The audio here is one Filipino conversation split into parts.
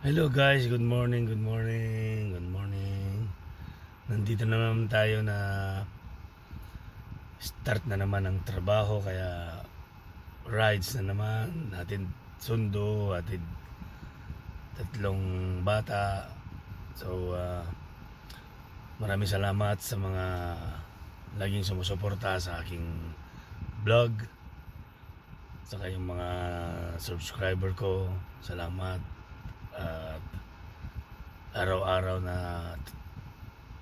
Hello guys, good morning, good morning, good morning. Nandito na naman tayo na start na naman ang trabaho, kaya rides na naman, hatid sundo, hatid tatlong bata. So maraming salamat sa mga laging sumusuporta sa aking vlog, saka yung mga subscriber ko. Salamat. At araw-araw na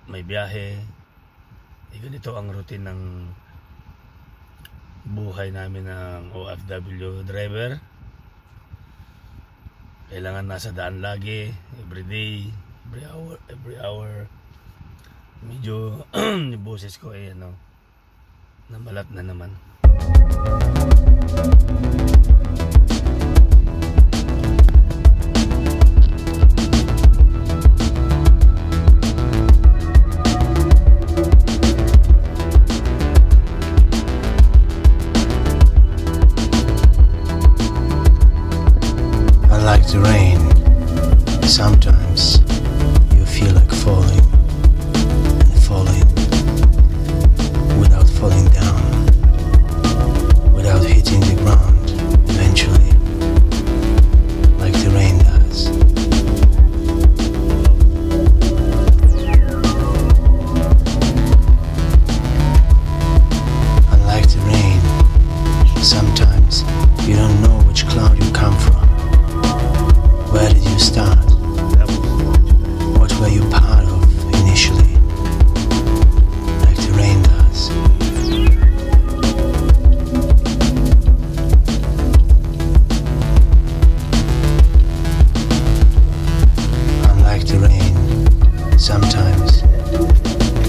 may biyahe, ganito ang routine ng buhay namin ng OFW driver. Kailangan nasa daan lagi, everyday, every hour. Medyo yung boses ko ay namalat na naman. Like the rain, sometimes you feel like falling and falling without falling down, without hitting the ground eventually, like the rain does. Unlike the rain, sometimes you don't know which cloud you come from. Where did you start? What were you part of initially? Like the rain does. Unlike the rain, sometimes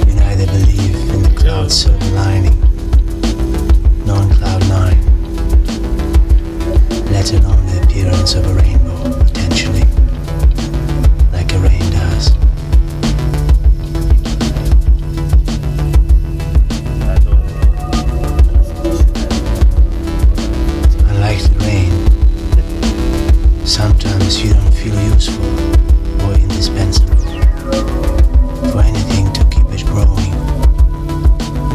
you neither believe in the cloud silver lining, nor in cloud nine, let alone the appearance of a rainbow. Potentially, like a rain does. Unlike the rain, sometimes you don't feel useful or indispensable for anything to keep it growing,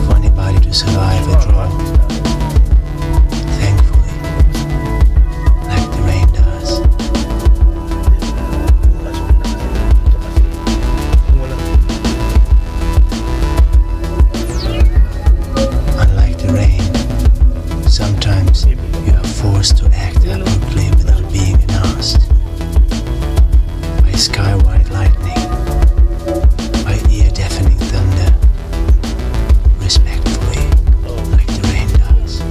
for anybody to survive a drought. Thankfully, like the rain does. Unlike the rain, sometimes you are forced to act abruptly without being asked. By sky-wide lightning, by ear-deafening thunder, respectfully, like the rain does.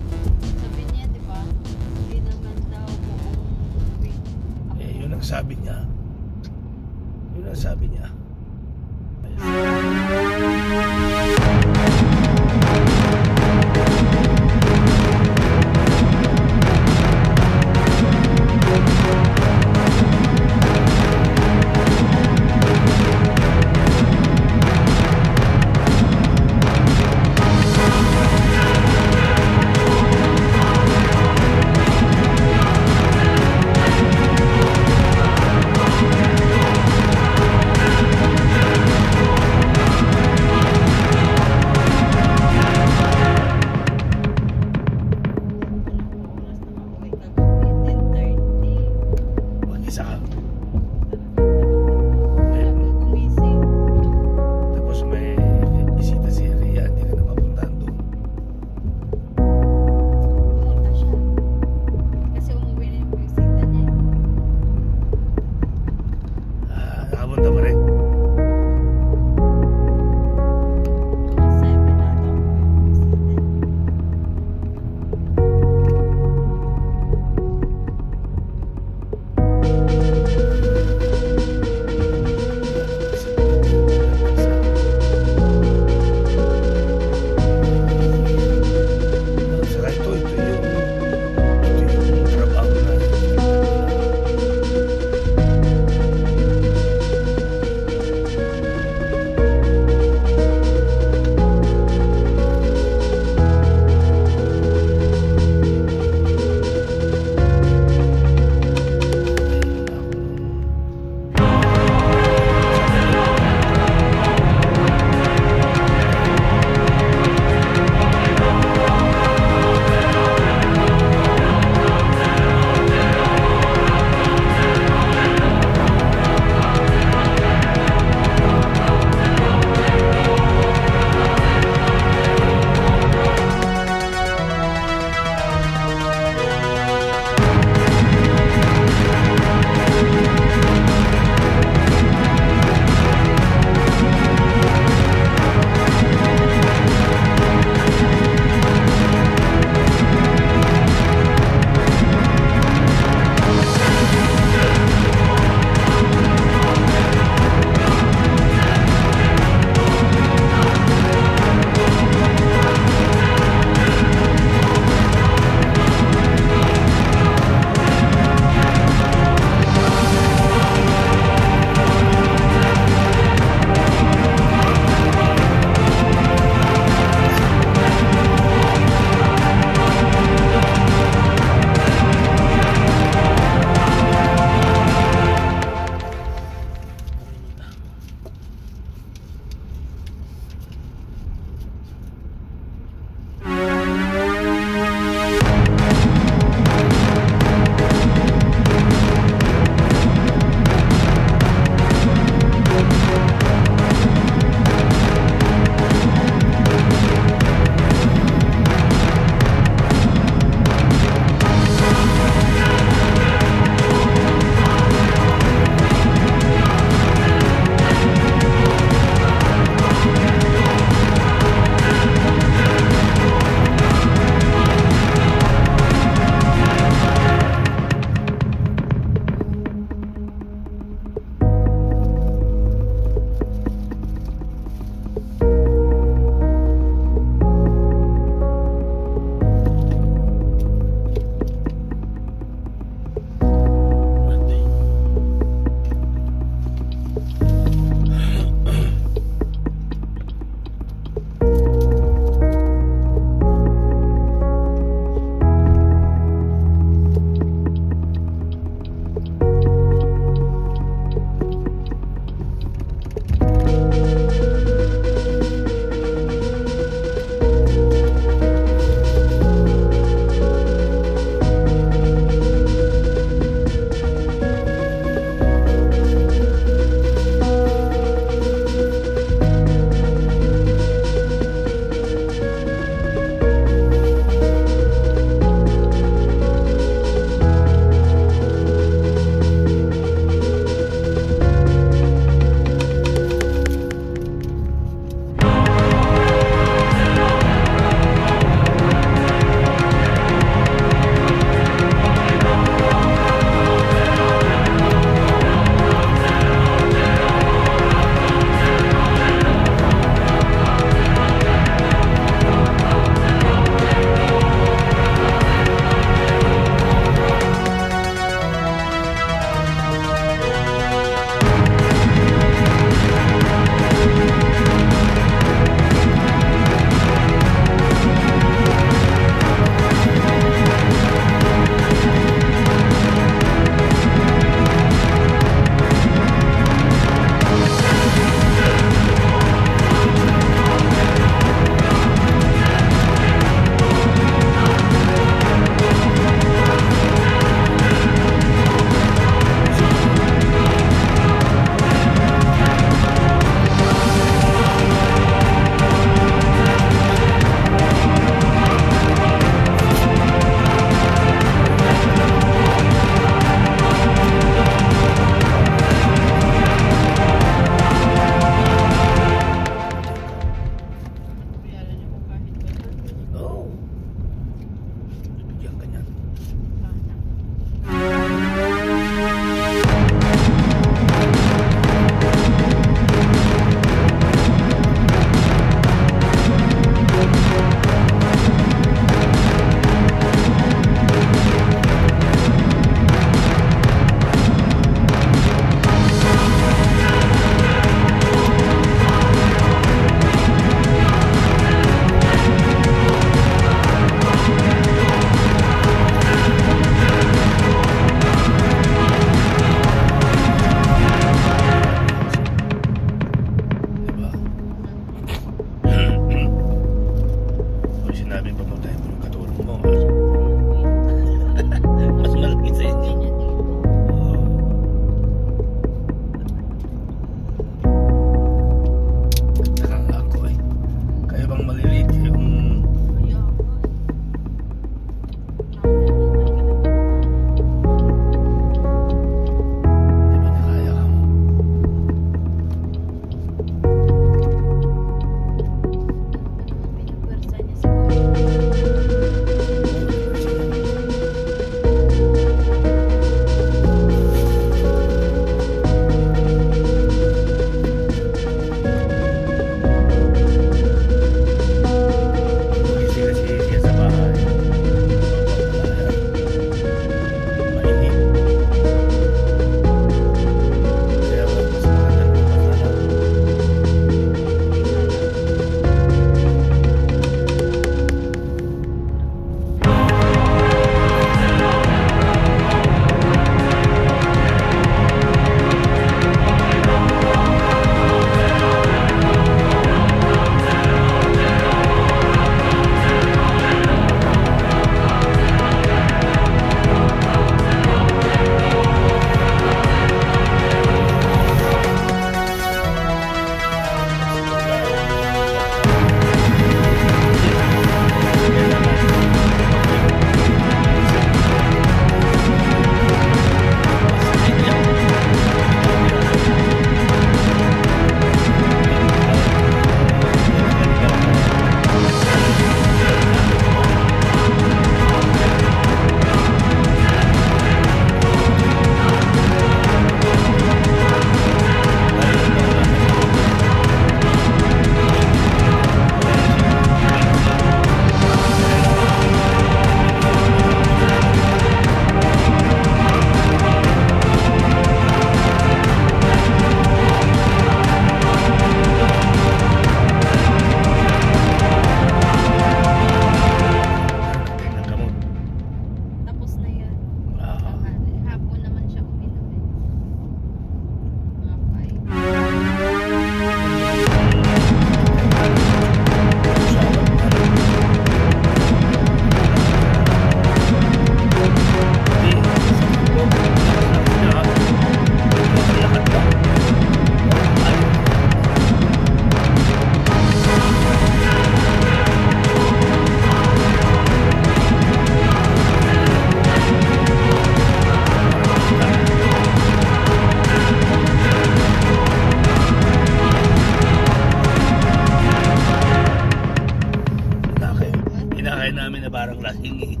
hingi.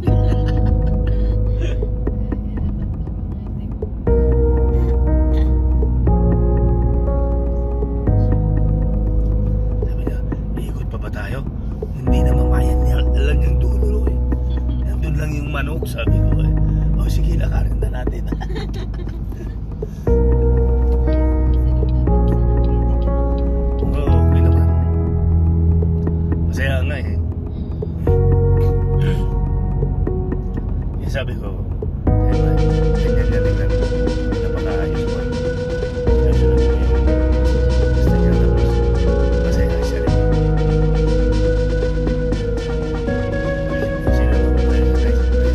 Sabi niya, iikot pa ba tayo? Hindi na mamayan niya. Alam niyang dulo eh. Nandun lang yung manok, sabi ko eh. O sige, lakarin na natin. Oo, okay naman. Masaya nga eh. Yung sabi ko, ganyan na tingnan mo. Napakaayos mo. Sinusunod mo yung gusto niya tapos masaya siya rin. Sinunod mo tayo sa nice play.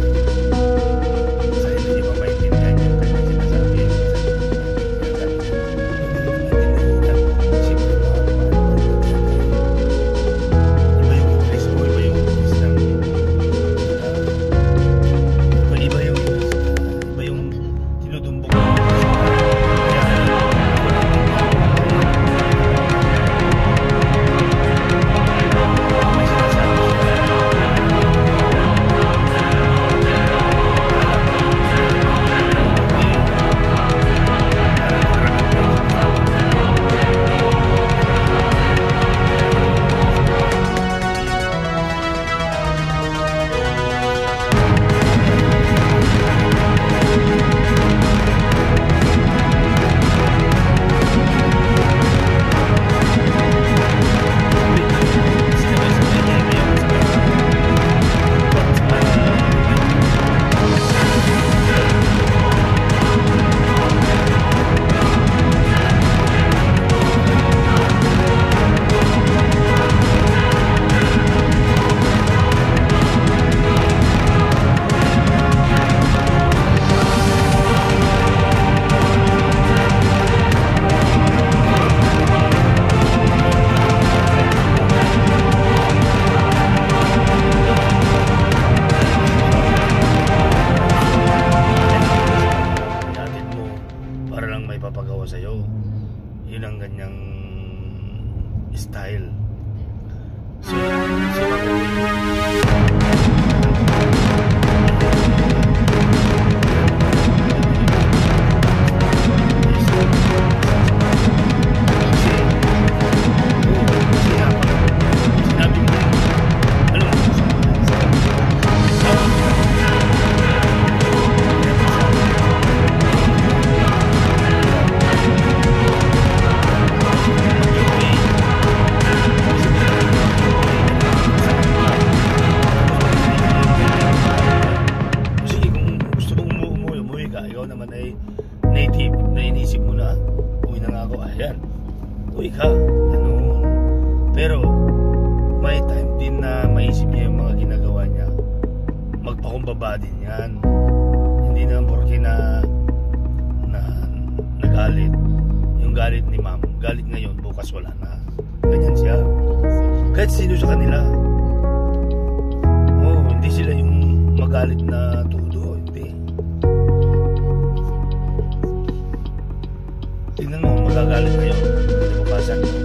Sa hindi niyo pa maintindihan yung kanyang sinasabi. Sabi niya, hindi ko naman tinanong. Siyempre iba yung English mo, iba yung English ng iba yung tinutumbok mo. May sinasabi siya. Ihatid mo para lang may papagawa sa'yo. Yun ang ganyang style. So sinabi mo, alam mo, sige, kung gusto mong umuwi ka, ikaw naman ay native na inisip mo na, uwi na nga ako, ayan, uwi ka, ganun. Pero, may time din na maisip niya yung mga ginagawa niya. Magpakumbaba din yan. Hindi na porke na nagalit. Yung galit ni ma'am, galit ngayon, bukas wala na. Ganyan siya. Kahit sino sa kanila. Hindi sila yung magalit na todo. Hindi. Tingnan mo, magagalit ngayon. Bukasan mo.